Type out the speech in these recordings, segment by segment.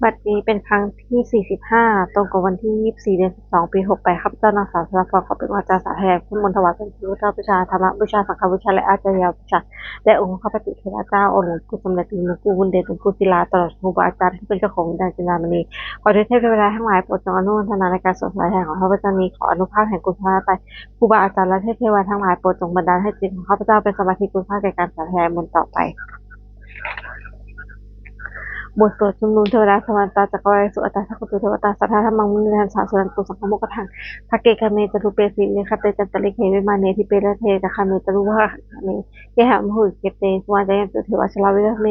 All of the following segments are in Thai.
บัดนี้เป็นครั้งที่ 45 ตรงกับวันที่ 24 เดือน 12 ปี 68ข้าพเจ้านางสาวชลพร ขอเป็นอาจารย์สาธยายพุทธมนต์ถวายเป็นพระพุทธบูชาธรรมบูชาสังฆบูชาและอาจารยบูชาแด่องค์ข้าพเจ้าองค์หลวงปู่สมเด็จหลวงปู่บุญเดชหลวงปู่ศิลาตลอดครูบาอาจารย์ที่เป็นเจ้าของวิญญาณจินดามณีขอเทพเทวดาทั้งหลายโปรดจงอนุโมทนาในการสวดสาธยายของข้าพเจ้านี้ขออนุภาพแห่งคุณพระรัตน์ครูบาอาจารย์และเทพเทวดาทั้งหลายโปรดจงบันดาลให้จิตของข้าพเจ้าเป็นสมาธิคุณพระแก่การสาธยายมนต์ต่อไปบทสวดชุมนุมเทวดาสวรรค์ตาจักรวาลสุอัตตาสักขุตุเทวตาสัทธาธรรมังมุนิทันสาสุนันตุสังฆโมกขังภเกกเมจตุเปสีเลคเตจันตลิเขวิมาเนทิเปรเทจะคาเมจตุวะเนเยหะมหุเกเตสวาจยันตุเทวชลาวิเม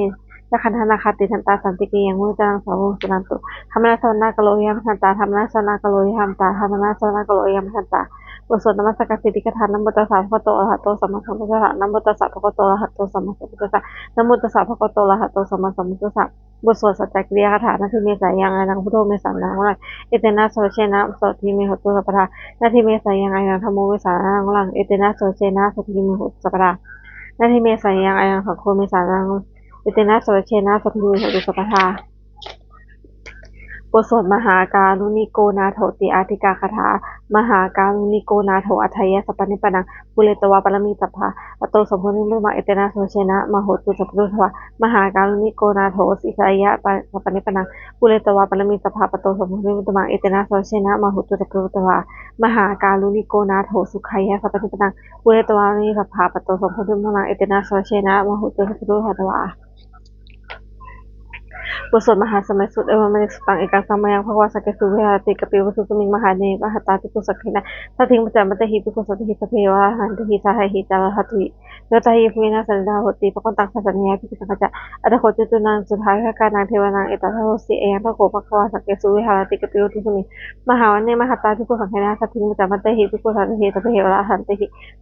ยะคันธนาคติทันตาสันติเกยังมุจังสาวสุนันตุธรรมนาสวนากโลยามทันตาธรรมนาสวนากโลยามตาธรรมนาสวนากโลยามทันตาบทสวดนมัสการสิทธิกถานะโมตัสสะภะคะวะโตอะระหะโตสัมมาสัมพุทธัสสะนะโมตัสสะภะคะวะโตอะระหะโตสัมมาสัมพุทธัสสะนะโมตัสสะภะคะวะโตอะระหะโตสัมมาสัมพุทธัสสะบทสวดสัจจกิริยาคาถานาทีเมสายังอานังพุทโธเมสานังวลังเอเตนะโสเชนะโสติเมหตุสัพพทานาทีเมสายังอานังธัมโมเมสานังวลังเอเตนะโสเชนะโสติเมหตุสัพพทานาทีเมสายังอานังสังโฆเมสานังเอเตนะโสเชนะโสติเมหตุสัพพทาบทสวดมหาการุณิโกนาโถติอาทิกาคาถามหาการุณิโกนาโถอัฏฐัยสัพพนิปนังปุเรตวาปรมีสัพพะอโตสัมโพธิมุมาเอเตนะโสเชนะมโหตุสัพพุทธวามหาการุณิโกนาโถสิสายะสัพพนิปนังปุเรตวาปรมีสัพพะปโตสัมโพธิมุตมังเอเตนะโสเชนะมโหตุสัพพุทธวามหาการุณิโกนาโถสุขายะสัพพนิปนังปุเรตวาปรมีสัพพะปโตสัมโพธิมุตมังเอเตนะโสเชนะมโหตุสัพพุทธวาบทสวดมหาสมัยสุดเอวามิสุตังเอกังสัมมายังภควาสักเกสุเวหาติกปิวสุสมิงมหาเนมหาตาติกุสักขินะทัตถิงปัจจามัตถิปิกุสัตถิสเพวะหันติสาหิจารหัตถิโยตหิภูมินาสันดาหติปะกันตังสัญญาภิกุสังกัจจะอัตโคจุตุนังสุทายการนางเทวานางเอตตะโหสิเอยังภโกภควาสักเกสุเวหาติกปิวทุสมิงมหาวันเนมหาตาภิกุสังขินะทัตถิงปัจจามัตถิปิกุสัตถิสเพวะหันติ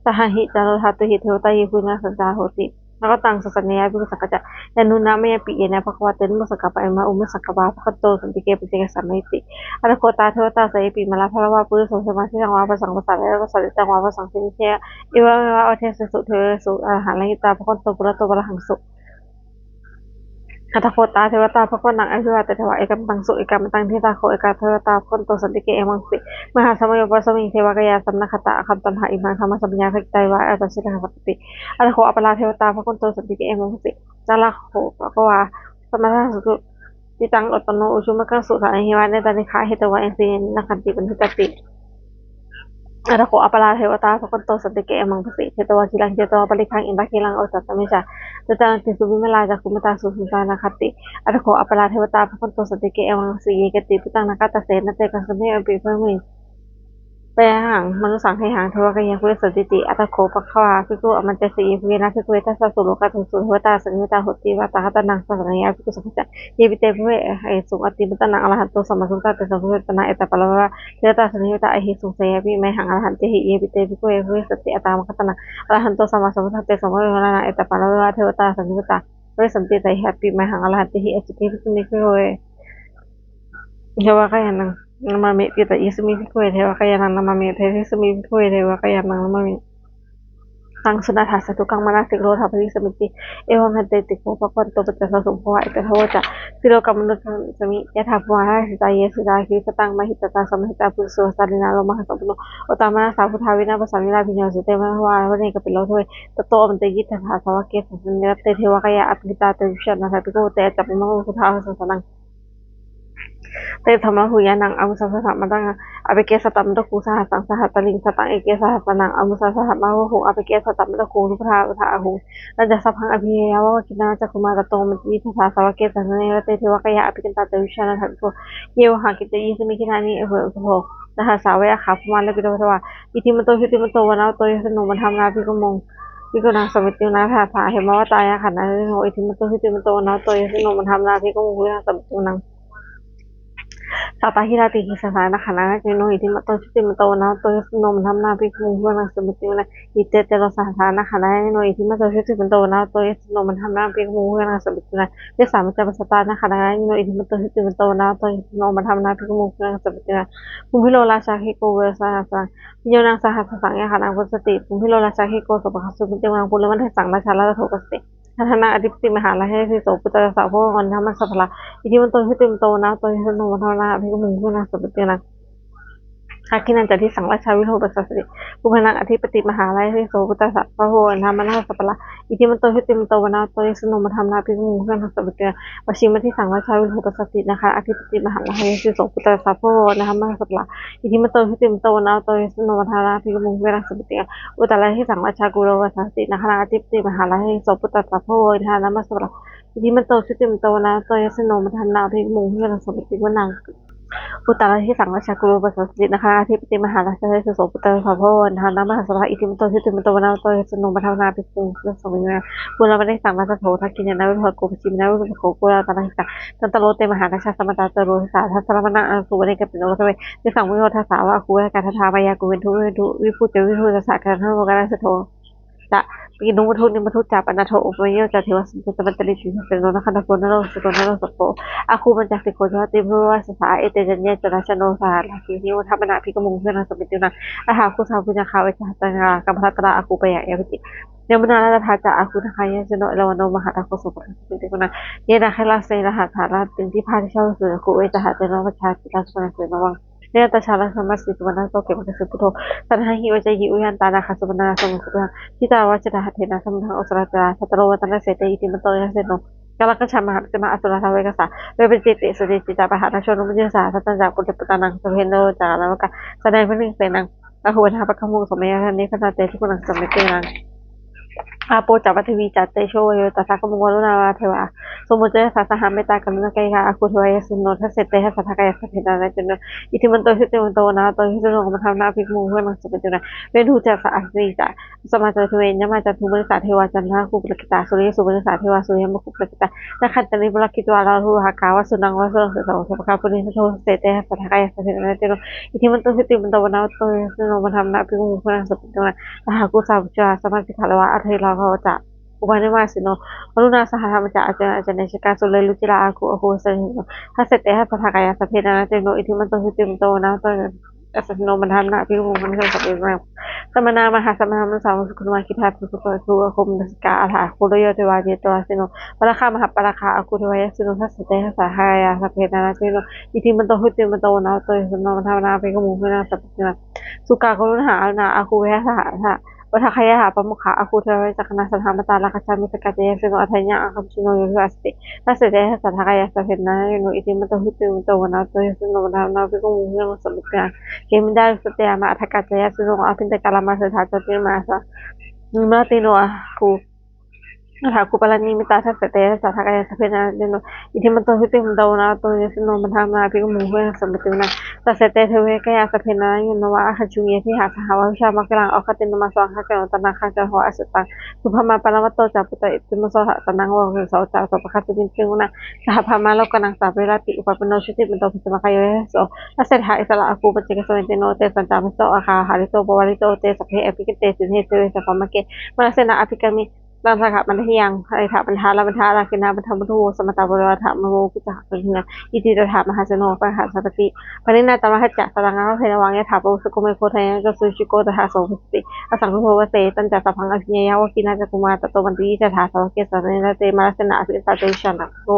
สาหิจารหัตถิเทวตหิภูมินาสันดาหติแล้วก็ตังสัญญาภิกุสังกัจจะยานุนาเมปิเอนะภควาเตนมุสกปะเอมาอุมุสกปะภคโตสันติเกปิเจกสัมมิติอรโคตาเทวตาสยปิมาลาภวะปุริโสสมาธิจังวาภสังภาษาและภาษาจังวาภสังสิเชอิวะเมวะอเทสุเทสุอรหันลิตาภคโตปุระโตปะหังสุอัตโคตาเทวตาภคนังอภิวาเตเทวะเอกัมตังสุเอกัมตังเทตาโคเอกาเทวตาภคโตสันติเกเอมังสิมหาสมัยปสมิงเทวกยาสัมนัคตะอคัมตัมหะอิมังธรรมสัมปญาภิกตายวะอัตสิทธะปติอัตโคอปลาเทวตาภคโตสันติเกเอมังสิจาระโคภควาสมณะสุจิตังอตโนอุชุมกังสุสานหิวาเนตานิคาเหตวะเอสินักขันติปันทิตติอัตโคอปลาเทวตาภคโตสันติเกเอมังสิเทตวะกิลังเจตวะปริคังอินทะกิลังโอสัตตมิจาตจังติสุวิมลาจักขุมตาสุสุตานาคติอัตโคอปลาเทวตาภคโตสันติเกเอมังสิเยกติปุตังนาคตเสนเตกัสเมอปิเภมิเปหังมนุสังให้หังเทวกยังคุสติติอัตโคปะควาภิกขุอมันเตสีภิกขุนะภิกขุทัสสะสุโลกะตุสุเทวตาสัญญตาหติวะตาหตนังสัสนัยภิกขุสังฆะเยปิเตภเวเอสุอติปตนังอรหันโตสัมมาสัมพุทธัสสะภเวตนะเอตปะละวะเทวตาสัญญตาอหิสุเสยภิไมหังอรหันติหิเยปิเตภิกขุภเวสติอตามคตนังอรหันโตสัมมาสัมพุทธัสสะสัมมาสัมพุทธัสสะเอตปะละวะเทวตาสัญญตาเวสันติไตหะปิไมหังอรหันติหิอสิภิกขุนิภิกขุเทวกายันนังนามามิติตยิสมิภิกขุเทวกายันนังนามามิเทวิสมิภิกขุเทวกายันนังนามามิตังสุนาถาสตุกังมนาสิโรธาภริสมิติเอวังหันเตติโกภควันโตปัจจสสุภวะเอตทวจะสิโลกัมมนุสมิยะถาภวะราสิตาเยสุดาคิสตังมหิตตาสมหิตาปุโสสารินาโลมหะสัมปุโนโอตามนาสาพุทธาวินาภสัมมิลาภิญโยสุเตมะวะวะเนกปิโลทเวตโตอมันเตยิตถาสวะเกสสัญญเตเทวกายะอภิตาเตวิชนะทัพพิโกเตจัปปิมังพุทธาสัสนังเตธรรมะหุยานังอมุสัสสะมะตังอภิเกสตัมมะคูสหัสสังสหัตตลิงสตังเอเกสหัสนังอมุสัสสะมะหุอภิเกสตัมมะคูนุภาอุทาหุนัจจสัพพังอภิเยวะกินาจักขุมาตโตมติทัสสะวะเกสันเนวะเตเทวกายะอภิกันตาเตวิชนะทัพพิโกเยวหะกิตยิสมิคินานิอโภนะหะสาวะขาภมาลปิโตทวะอิทิมโตหิติมโตวะนาโตยสนุมันธรรมนาภิกมงภิกขุนังสมิตินาถาภาเหมวะตายะขันนะโหอิทิมโตหิติมโตวะนาโตยสนุมันธรรมนาภิกมงภิกขุนังสมิตินังสัตหิราติหิสสานะขันนะเจโนอิทิมโตชิติมโตนะโตยสโนมธรรมนาภิกขุมุนังสมิตินะอิเตเตโรสหสานะขันนะเจโนอิทิมโตชิติมโตนะโตยสโนมธรรมนาภิกขุมุนังสมิตินะเวสามัจจปัสสตานะขันนะเจโนอิทิมโตชิติมโตนะโตยสโนมธรรมนาภิกขุมุนังสมิตินะภูมิโลราชาหิโกเวสาสังพิโยนังสหัสสังยะขันนะพุทธติภูมิโลราชาหิโกสปะคัสสุมิเตวังปุลมันเทสังราชาลาโทกัสติ ธนาอธิปติมหาลัยให้สิโสปุตตะสาวกวันธรรมสัพพะอิทิมันโตหิติมโตนะโตหิสโนมัทนาภิกขุมุงคุนาสัพพะเตนะอาคินันจะที่สังราชาวิโรปัสสติภูพนังอธิปติมหาลัยให้โสปุตตะสาวกวันธรรมนาสัพพะอิทิมันโตหิติมโตนะโตหิสโนมัทนาภิกขุมุงคุนาสัพพะเตนะวชิมที่สังราชาวิโรปัสสตินะคะอธิปติมหาลัยให้สิโสปุตตะสาวกวันธรรมนาสัพพะอิทิมันโตหิติมโตนะโตหิสโนมัทนาภิกขุมุงคุนาสัพพะเตนะอุตตรที่สังราชากุโรปัสสตินะคะอธิปติมหาลัยให้โสปุตตะสาวกวันธรรมนาสัพพะอิทิมันโตหิติมโตนะโตหิสโนมัทนาภิกขุมุงคุนาสัพพะเตนะอุตตรที่สังราชากุโรปัสสตินะคะอธิปติมหาราชาให้สิโสปุตตะสาวกนะคะนามหาสภาอิทิมโตทิติมโตวนาโตสนุปัฏนาภิกขุเรื่องสมัยนั้นบุรพได้สังราชโถทักกินนาวิภโกปจิมนาวิภโกกุลาตาหิตาตันตโลเตมหาราชาสมตาตโรหิสาทัสสรมณะอังสุวรรณกัปปิโนทเวได้สังวิโรธาสาวะคูการทามายากุเวนทุวิพุเตวิพุตสะการทัโลกาลสโถจะปีนุวัตุนิมัตุจับอนาโถอุปโยจะเทวสัมปตริจิเป็นโนนักขันธ์โกนโรสโกนโรสโกอาคูมันจากสิโกจติพระวสสาเอเตจัญญจราชโนสาลาคินิวธรรมนาภิกมุงเพื่อนสมิตินะอาหาคูสาวพุญญาคาเวชตังกากัมพัตระอาคูปยะเอวิจิเนมนาลาธาจะอาคูทคายะจโนเอลวโนมหาตะโคสุปสมิตินะเยนาคลาเซนะหาธาราติที่พาทิชาวสุนคูเวจหาเจโนวัชชาติลาสุนเสนวังเนตชาลสมัสสิตุวนาโตเกมัสสิพุทโธสันหหิวใจหิวยันตานาคสุวนาสมุสุตังทิตาวะจตหัตเถนะสมุทังอสระจาสัตโรวัตนะเสตอิติมโตยะเสโนกาลกัญชามหาสมาอสุรทาเวกัสสะเวปจิตติสุจิจิตาปหาชนมุจิสาสัตตัญจาปุตตะนังสเพโนจาลาวกะแสดงพระหนึ่งเสนังอโหทาปะขมุงสมัยทันนี้ขณะเตทุกุนังสมัยเตนังอาโปจัปปทวีจัตเตโชโยตัสสะกมุงวรุณาวาเทวาสมุจเจสัสสะหาเมตตากรุณาเกยะอาคุทวายสุนโนทัสเสเตหัสสะทะกายสัพเพนานะจุนอิทิมันโตหิติมันโตนะโตหิสโนมัทนาภิกขุเวมังสุปจุนะเวทุจัสสะอัสสิจะสมาจารเทเวยะมาจัตุมริสาเทวาจันทาคุปะกิตาสุริยสุบริสาเทวาสุริยมคุปะกิตานะขันตนิบลกิตวาลาหุหากาวสุนังวะสุโสเทปะคาปุริโชเสเตหัสสะทะกายสัพเพนานะจุนอิทิมันโตหิติมันโตนะโตหิสโนมัทนาภิกขุเวมังสุปจุนะอาหากุสาวจาสมาสิกขะวะอัทเทลาภวจะอุปาเนวาสิโนวรุณาสหธรรมจะอาจารย์อาจารย์ในชกาสุเลลุจิลาอาคูอโหสนิโนถ้าเสร็จแต่ถ้าสถากายาสเพนานะเจโนอิทิมันโตหิติมโตนะโตอัสสโนมันทำนะพิรุมันเคยสับเองมาสมณามหาสมณามสาวสุขุมาคิทาสุขสุขคมดัสกาอาถาคุโรโยเทวาเจโตสิโนปราคามหาปราคาอาคูเทวายสิโนถ้าเสร็จแต่ถ้าสหายาสเพนานะเจโนอิทิมันโตหิติมโตนะโตอัสสโนมันทำนะพิรุมันสับเองสุกาคุรุหานะอาคูเวหะสหวัฏคยหาปมุขะอาคูเทวจักนาสัทธามตาลาคชามิสกัจเจสโนอัทยะอาคัมชิโนโยอัสติทัสเสเตสัทธากายสัพเพนะโนอิติมโตหิติมโตวนาโตยสโนนานาภิกขุมุงสมุตยาเกมิดาสเตยมาอัทกัจเจสโนอภินตกาลามาสถาจติมาสะนิมาติโนอาคูถาคุปลานิมิตาทัสเตสัทธากายสัพเพนะโนอิทิมันโตหิติมโตนะโตยสโนมันธรรมาภิกขุมุงสมุตยาตัสเสเตเทเวกายสัพเพนะโนวะอาคัจจุเยทิหาสหวะวิชามะกลังอคตินมาสวังคะกะตนาคะจะหัวอสุตังสุภมาปรมัตโตจัปุตตะอิติมโสหะตนังวะโสจัสปะคะตุบินจึงนะสหพามาโลกนังสาเวรติอุปปโนชุติมันโตภิสมะคายโสตัสเสหะอิสระอากูปจิกสเวนติโนเตสันตามิโสอาคาหาริโตปวาริโตเตสัพเพอภิกิเตสิเทเสเวสัพพมะเกมะเสนะอภิกามิตันทะมันทยังไอถาบรรทาละบรรทาราคินาบรรทมุทุสมตาบริวารธรรมโมกุจหะเป็นนะอิติตถามหาสโนปะหาสัตติปณินาตมะหัจจะสรังะเพนวังยะถาปอุสกุเมโคทยังก็สุชิโกตถาโสภิติอสังโฆวเสตันจัสพังอภิญญาวกินาจักุมาตโตมันติจะถาสวเกสเนนะเตมาสนะอภิสัตเตชันนะโก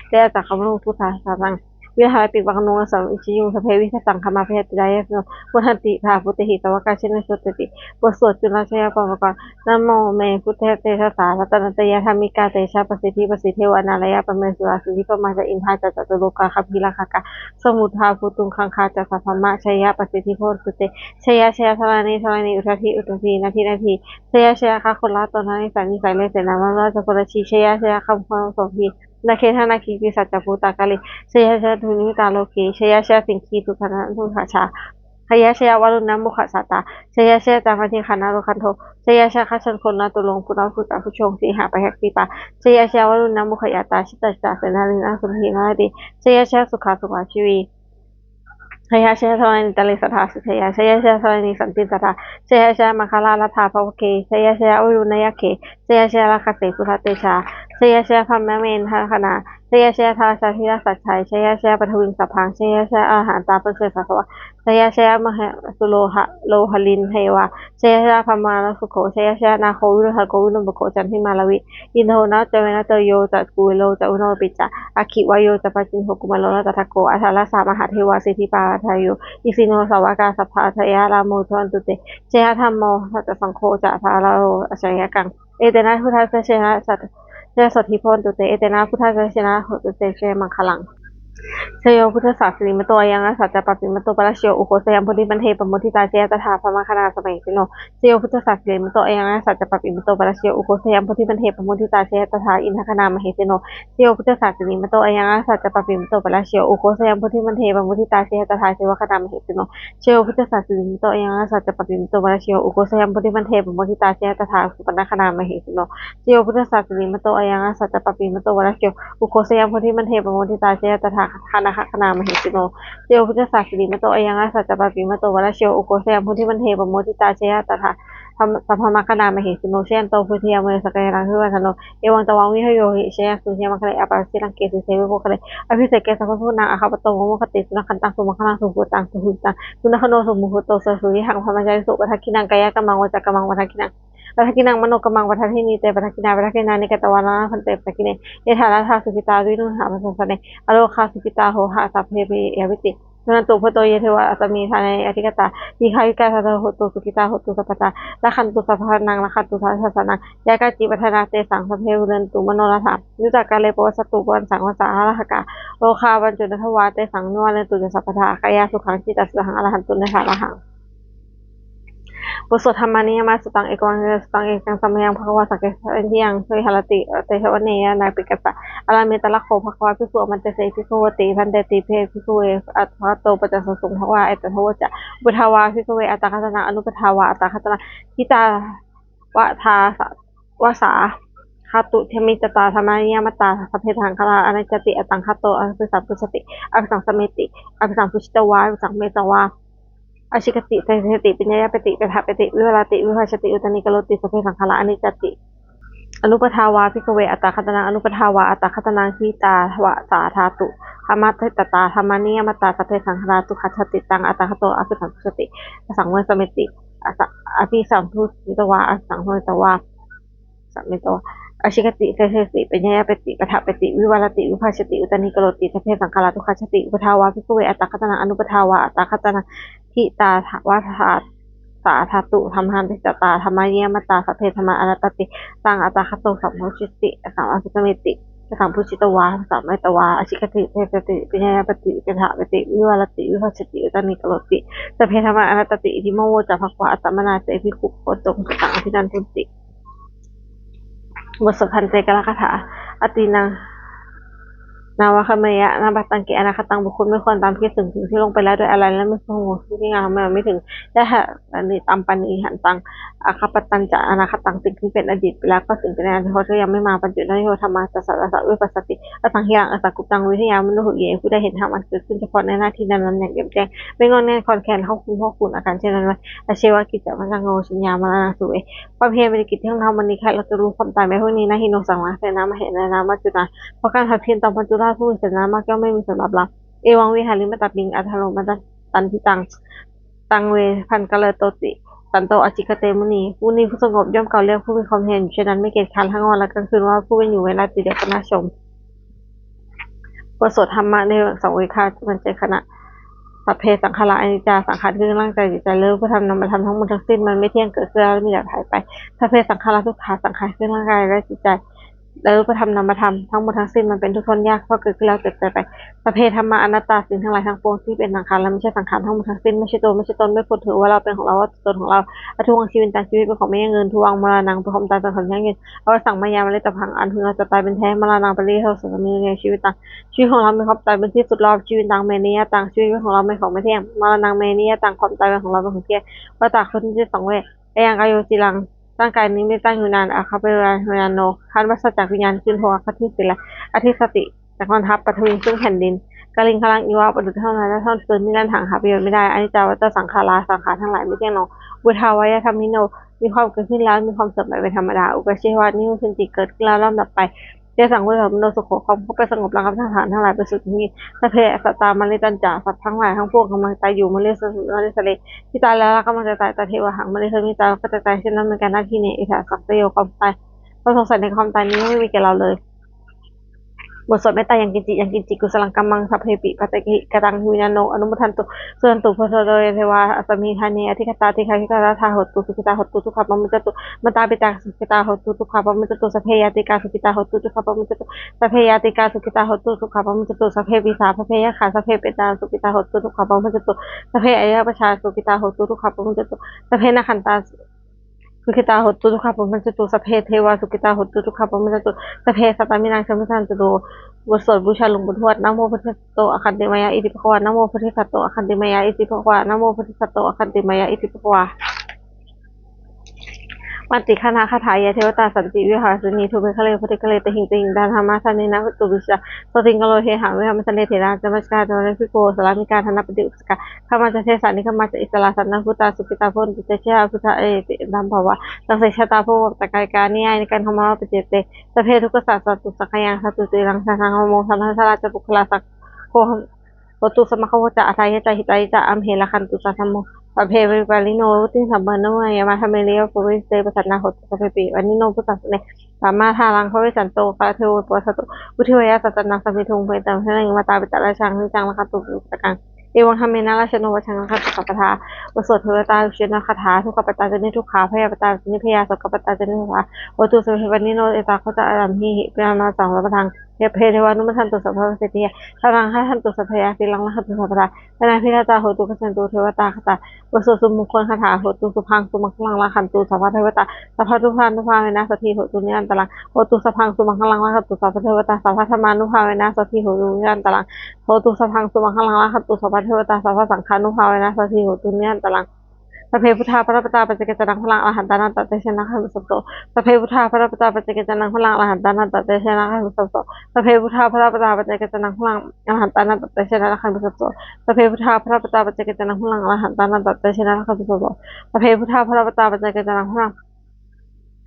เตจักขมนุทุสาสังวิหารปิวังนุสัมอิชิยุสเพวิสังขมาเพตใจยโนพุทธันติภาพุทธิสวากาชินสุตติบทสวดจุลชยปมกรนะโมเมพุทธเตชะสารัตนตยธรรมิกาเตชะปสิทธิปสิทธิวานาลยะปเมสุราสุริปมาจะอินทาจัตตุโลกาคัพพิลาคากะสมุทาภูตุงคังคาจัสสัพพมะชัยยะปสิทธิโพสุเตชัยยะชัยธานีธานีอุทธิอุทธีนาทีนาทีชัยยะชัยคะคนละตนนั้นสันนิสัยเลเสนามาราชกุลชีชัยยะชัยคำความสมพีนาเคธานาคีปิสัจจภูตากาลิเชยชะทุนิตาโลกีเชยชะสิงคีตุคณะทุขชาขยะชยวารุณมุขสัตตาเชยชะจามาทิคณะโลคันโทเชยชะคัชนคนนาตุลงปุณพุตตะผู้ชงสีหาไปหักปีปาเชยชะวารุณมุขยาตาชิตตจาเสนาลินาสุขีนาติเชยชะสุขาสุขชีวีเชยชะทวานิตาลิสัทธาเชยชะทวานิสันติสัทธาเชยชะมัคคาลาลาภาภวเกเชยชะอุรุณยะเกเชยชะราคเตสุขเตชาเช ชยชยพรหมเมนทคณาชยชยทาชาธิราชสัจชัยชยชยปทวิงสัพพังชยชยอาหารตาเปเสสัสวะชยชยมหสุโลหลินเทวาชยชยพรหมาลสุโขชยชยนาโควิรุหโกวินุปโขจันทิมาลวิอินโทนะเจเวนะเจโยจักุวิโลจัอุโนปิจจาอคิวายโยจัปจินโหกุมารโลนะตถาโกอัฏฐาสามหาเทวาสิทธิปาทายโยอิสิโนสาวกาสัพพะทยาราโมทวันตุเตชยธรรมโมสัจสังโฆจะพาราโลอชัยกังเอเตนะพุทธะเชนะสัตเจสถิพลตุเตเอเตนะพุทธะเชนะโหตุเตเชมังคลังชโยพุทธศาสนิมโตยังสัจจปปิมโตปราชโยอุโคสยามพุทธิมันเทปมุทิตาเจตถาพมคณาสมัยสิโนชโยพุทธศาสนิมโตยังสัจจปปิมโตปราชโยอุโคสยามพุทธิมันเทปมุทิตาเจตถาอินทคณามเหสิโนชโยพุทธศาสนิมโตยังสัจจปปิมโตปราชโยอุโคสยามพุทธิมันเทปมุทิตาเจตถาเจวคณามเหสิโนชโยพุทธศาสนิมโตยังสัจจปปิมโตปราชโยอุโคสยามพุทธิมันเทปมุทิตาเจตถาสุปนคณามเหสิโนชโยพุทธศาสนิมโตยังสัจจปปิมโตปราชโยอุโคสยามพุทธิมันเทปมุทิตาเจตถาคณามเหสิโนเจโยพุทธศาสนิมโตยังสัจจปปิมโตวรชโยอุโกสยามพุทธิมันเทปโมทิตาเชยตถาสัพพมคณามเหสิโนเชยนโตพุทธิยามเมสกายรังคือวัฒโนเอวังตวังวิหโยหิเชยสุเชมังคะเลอปาสิลังเกสุเสวิโภคะเลอภิเศกเกสัพพุนางอาคาปโตโมคติสุนัขันตังสุมังคลังสุภูตังสุหุตังสุนัขโนสุมุหุโตสุริหังพรหมจาริสุปัฏกินังกายกัมมังวจักกัมมังวัฏกินังปัฏกินังมโนกัมมังวัฏทินีเตปัฏกินานิกตวานาพันเตปัฏกิเนเยธาราธาสุขิตาวิรุหะมัสสะเนอโลคาสุขิตาโหหะสัพเพปิยวิตินันตุพโตเยเทวะอัตมีทานในอธิกตาทีฆาวิกาสัตโหตุสุกิตาโหตุสัพพตาละคันตุสัพพนังละคันตุสัพพนังยากาจิปัฏนาเตสังสัพเพวุเรนตุมโนราถายุจักกาเลปวัสตุปันสังวสาหะหกาโลคาบัญจุนทวาเตสังนวเรนตุสัพพทากายาสุขังจิตตสุขังอรหันตุเนหะระหังบทสวดธรรมานิยมาสตังเอกวังสตังเอกังสัมยังภควาสักเกสันทิยังเฮยหรติเตชวเนยนาปิกัสสะอราเมตละโคภควาภิกษุมันเตเสภิกขุวติพันเตติเพภิกขุเวอัตถะโตปัจจสงภควาเอตทวจะบุทาวาภิกขุเวอัตตคัตนาอนุปทาวาอัตตคัตนาทิตาวะทาวสาคาตุเทมิตตาธรรมานิยมตาสัพเพทังคลาอนัจจติอตังคโตอภิสัมพุชติอภิสังสเมติอภิสัมพุชิตวาอภิสังเมตวาอาชิกติเสติปัญญาปฏิปทาปฏิวิวรติวิภาชติอุตนิกโลติสเพสังขารอนิจจติอนุปทาวาภิกขเวอัตตคัตนังอนุปทาวาอัตตคัตนังขีตาวะสาธาตุธรรมะเทตตาธรรมานิยมตาสเพสังขาราตุขัชติตังอัตตคโตอภิสัมพุชติสังเวสเมติอภิสัมพุชิตวาอสังเวสวาสัมเมตวาอาชิกติเสติปัญญาปฏิปทาปฏิวิวรติวิภาชติอุตนิกโลติสเพสังขาราตุขัชติอุปทาวาภิกขเวอัตตคัตนังอนุปทาวาอัตตคัตนังทิตาวาทาสาธาตุธรรมหันติจตาธรรมเยมตาสัพเพธรรมอนัตติตังอัตตาคโตสัมโพชิติสัมอภิสมิติสัมพุชิตวาสัมเมตวาอชิกติเทสติปัญญาปฏิปทาปฏิวิวรติวิภาชติอุตนิกโลติสัพเพธรรมอนัตติอิทิโมโวจะภควาอัตตมนาเจภิกขุโคตงสังอภินันทุติบทสวดพันเตกะละคาถาอตินังนาวคเมยะนาบัตตังเกอนาคตังบุคคลไม่ควรตามที่ถึงที่ลงไปแล้วด้วยอะไรและไม่สงบที่งามไม่ถึงได้หะนิตามปันิหันตังอาคาปตันจะอนาคตังสิ่งที่เป็นอดีตไปแล้วก็สิ่งเป็นอนาคตก็ยังไม่มาปัจจุบันที่ธรรมะสัสสะวิปัสสติอสังหิยังอสังกุปตังวิทยามนุษย์เยผู้ได้เห็นธรรมอันเกิดขึ้นเฉพาะในหน้าที่นั้นอย่างแจ่มแจ้งไม่งอนแน่คอนแคนเข้าคุณพ่อคุณอาการเช่นนั้นไว้อาเชวะกิจวัตรโงชิญญามานาสุเอความเพียรเป็นกิจที่ต้องทำวันนี้ใครเราจะรู้ความตายไหมพวกนี้นะฮิโนสังวาเสนามาเห็นในนามาจุนาเพราะการทำเพียรตามปัจจุบันผู้มีเสนามาก็ไม่มีสำหรับเราเอวังวิหาริมตัดบิงอัทโรมัตันทิตังเวพันกะเลโตติสันโตอจิกเตมุนีผู้นี้ผู้สงบย่อมเก่าเรียกผู้มีความเห็นฉะนั้นไม่เกียจคร้านทั้งวันและกลางคืนว่าผู้เป็นอยู่เวลาติเดียวก็น่าชมบทสวดธรรมะในสังเวคามันใจขณะสัพเพสังขารอนิจจาสังขารคือร่างกายจิตใจเลิกผู้ทำนำมาทำทั้งหมดทั้งสิ้นมันไม่เที่ยงเกิดขึ้นแล้วไม่อยากหายไปสัพเพสังขารทุกขาสังขารคือร่างกายและจิตใจแล้วพระธรรมนามธรรมทั้งหมดทั้งสิ้นมันเป็นทุกข์ทนยากเพราะเกิดขึ้นแล้วเกิดไปสัพเพธัมมาอนัตตาสิ่งทั้งหลายทั้งปวงที่เป็นสังขารและไม่ใช่สังขารทั้งหมดทั้งสิ้นไม่ใช่ตัวไม่ใช่ตนไม่พูดถือว่าเราเป็นของเราว่าตนของเราอทุวังชีวิตต่างชีวิตเป็นของไม่ยั่งยืนทุวังมรณังเป็นของตายเป็นของยั่งยืนเอาสั่งมายามาเลยตะพังอันถึงเราจะตายเป็นแท้มรณังไปเรื่อยเท่าสังมีในชีวิตต่างชีวิตของเราเป็นความตายเป็นที่สุดรอบชีวิตต่างเมนียต่างชีวิตของเราเป็นของไม่เที่ยงมรณังเมนียต่างความตายเป็นของเราเป็นของเที่ยงว่าต่างคนที่สองเวไอยังกายโยจิรังร่างกายนี้ไม่ตั้งอยู่นานอาคาเปราเฮยานโนคันวัสจากวิญญาณขึ้นโทอาคาทิศิละอธิสติจากนอนทับปฐวีซึ่งแผ่นดินกาลิงคลังอีวาประดุจเท่านั้นและเท่าเกินนี่นั่นทางหาประโยชน์ไม่ได้อนิจจาวัตสังขาราสังขารทั้งหลายไม่เที่ยงหนอบุทาวายธรรมิโนมีความเกิดขึ้นแล้วมีความเสื่อมไปเป็นธรรมดาอุปเชวานิวสันติเกิดขึ้นแล้วลำดับไปเจ สังเวชมโนสุขความเข้าไปสงบระงับทางฐานทั้งหลายไปสุดที่สัพเพสัตตามริตัญจาสัตว์ทั้งหลายทั้งปวงกำลังตายอยู่มฤสเลที่ตายแล้วกำลังจะตายแต่เทวหังมฤสมิตายก็จะตายเช่นนั้นเหมือนกันหน้าที่นี้อิทธิสักโยความตายความสงสัยในความตายนี้ไม่มีแก่เราเลยบทสวดเมตตายังกินจิกุสลังกัมมังสัพเพปิปะเตกิกตังวิญญาโนอนุโมทันตุส่วนตุพโทโดยเทวาอัสมิธานีอธิคตาธิคาธิกาทาหตุสุขิตาหตุทุกขปมุจจตุมตาปิตาสุขิตาหตุทุกขปมุจจตุสัพเพยติกาสุขิตาหตุทุกขปมุจจตุสัพเพยติกาสุขิตาหตุทุกขปมุจจตุสัพเพวิสาสัพเพยขาสัพเพเปตาสุขิตาหตุทุกขปมุจจตุสัพเพอายะปชาสุขิตาหตุทุกขปมุจจตุสัพเพนขันตาสุขิตาหตุทุกขปมุจจตุสัพเพเทวาสุขิตาหตุทุกขปมุจจตุสัพเพสัตตามินังสมุทันตุโดบทสวดบูชาหลวงปู่ทวดนะโมพุทธโตอคันติมายาอิติปะคะวานะโมพุทธโตอคันติมายาอิติปะคะวานะโมพุทธโตอคันติมายาอิติปะคะวามันติคณะคาถายะเทวตาสันติวิหารสุนีทุเบคะเลพุทธิคะเลตหิงติงดานธรรมะสันนินะตุบิชาสติงกโลเฮหังเวหมัสเนเถระจมัสการจมัสพิโกสลามิการธนปฏิอุสกาข้ามาจะเทศานิข้ามาจะอิสระสันนังพุทธาสุขิตาพุทธเจชาพุทธเอติดัมภวะตังเสชะตาภูวตะกายกานิยายในการธรรมะปเจเตสเพทุกขสัสตุสักยังสัตุติรังสังโมสัมภสราจปุคลาสักโคโหตุสมะขวจะอัตายะใจหิตายจะอัมเหละคันตุสัทธโมสัพเพเวปาลิโนติสัมบันโนยามะธเมเลียปุริเตปสันนาหตุสัพเพปิวันนิโนพุทธัสเนสามารถทารังพระวิสันโตคาเทวปัสสตุพุทธิวยะสัจนังสัมมิทุงเปตังเทนังมาตาปิตะราชังนิจังละคัตุตะกังเอวังธรรมเมนะราชโนวชังละคัตุสัพพทาบทสวดเทวตาเชนคาถาทุกขปตาจนิทุกขาพยาปตาจนิพยาสกปตาจนิทุกขาวัตุสัพเพวันนิโนเอตาเขาจะอารัมหิเปนาสังละปะทังเยเพเทวานุมทันตุสัพพะเสติยะทารังให้ทันตุสัพพยาสิลังละคัตุสัพพทาและนายพิราตาโหตุกสันตุเทวตาคตาบทสวดสุมงคลคาถาโหตุสุพังสุมังคลังละคันตุสัพพะเทวตาสัพพะทุพานุภาเวนะสัทธิโหตุนิยันตลังโหตุสัพพังสุมังคลังละคันตุสัพพะเทวตาสัพพะธรรมานุภาเวนะสัทธิโหตุนิยันตลังโหตุสัพพังสุมังคลังละคันตุสัพพะเทวตาสัพพะสังฆานุภาเวนะสัทธิโหตุนิยันตลังสัพเพพุทธาพระปตาปัจเจกจนังพลังอรหันตานันตเตชนะขันตุสัพโตสัพเพพุทธาพระปตาปัจเจกจนังพลังอรหันตานันตเตชนะขันตุสัพโตสัพเพพุทธาพระปตาปัจเจกจนังพลังอรหันตานันตเตชนะขันตุสัพโตสัพเพพุทธาพระปตาปัจเจกจนังพลังอรหันตานันตเตชนะขันตุสัพโตสัพเพพุทธาพระปตาปัจเจกจนังพ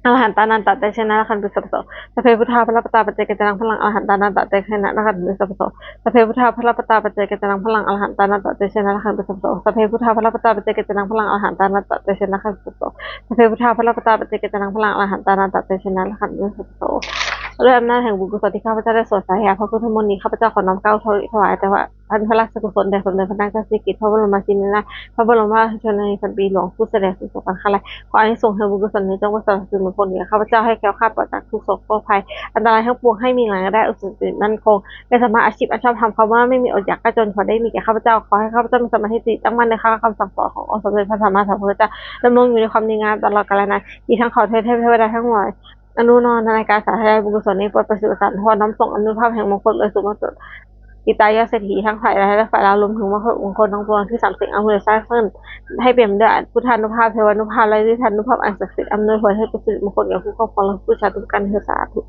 ลังอรหันตานันตเตชนะขันตุสัพโตสัพเพพุทธาพระปตาปัจเจกจนังพลังอรหันตานันตเตชนะขันตุสัพโตสัพเพพุทธาพระปตาปัจเจกจนังพลังอรหันตานันตเตชนะขันตุสัพโตสัพเพพุทธาพระปตาปัจเจกจนังพลังอรหันตานันตเตชนะขันตุสัพโตสัพเพพุทธาพระปตาปัจเจกจนังพลังอรหันตานันตเตชนะขันตุสัพโตด้วยอำนาจแห่งบุญกุศลที่ข้าพเจ้าได้สวดสาธยายพระพุทธมนต์นี้ข้าพเจ้าขอน้อมเกล้าถวายแต่ว่าท่านพระราชกุศลแด่สมเด็จพระนางเจ้าสิริกิติ์พระบรมราชินีนาถพระบรมราชชนนีพันปีหลวงผู้เสด็จสู่สวรรคาลัยขออานิสงส์แห่งบุญกุศลนี้จงประสบสิ่งมงคลแก่ข้าพเจ้าให้แคล้วคลาดปลอดจากทุกโศกโรคภัยอันตรายทั้งปวงให้มีหลังได้อุตสิมั่นคงเป็นสมาอาชีพอันชอบธรรมคำว่าไม่มีอดอยากก็จนขอได้มีแก่ข้าพเจ้าขอให้ข้าพเจ้ามีสมาธิจิตตั้งมั่นในข้าคำสั่งสอนขององค์สมเด็จพระสัมมาสัมพุทธเจ้าดำรงอยู่ในความดีงามตลอดกาลนานอีกทั้งขอเทวดาทั้งหลายอนุนในการสาธยายบุญกุศลนี้โปรดประสิทธิ์สารทอน้อมส่งอนุภาพแห่งมงคลเลยสู่มรรคอิตายะเศรษฐีทั้งฝ่ายร้ายและฝ่ายเรารวมถึงมงคลทั้งปวงที่30อำนวยสร้างขึ้นให้เปี่ยมด้วยพุทธานุภาพเทวานุภาพและฤทธานุภาพอันศักดิ์สิทธิ์อำนวยผลให้ประสิทธิ์มงคลแก่ผู้ครอบครองและผู้ชาติทุกกันเถิดสาธุ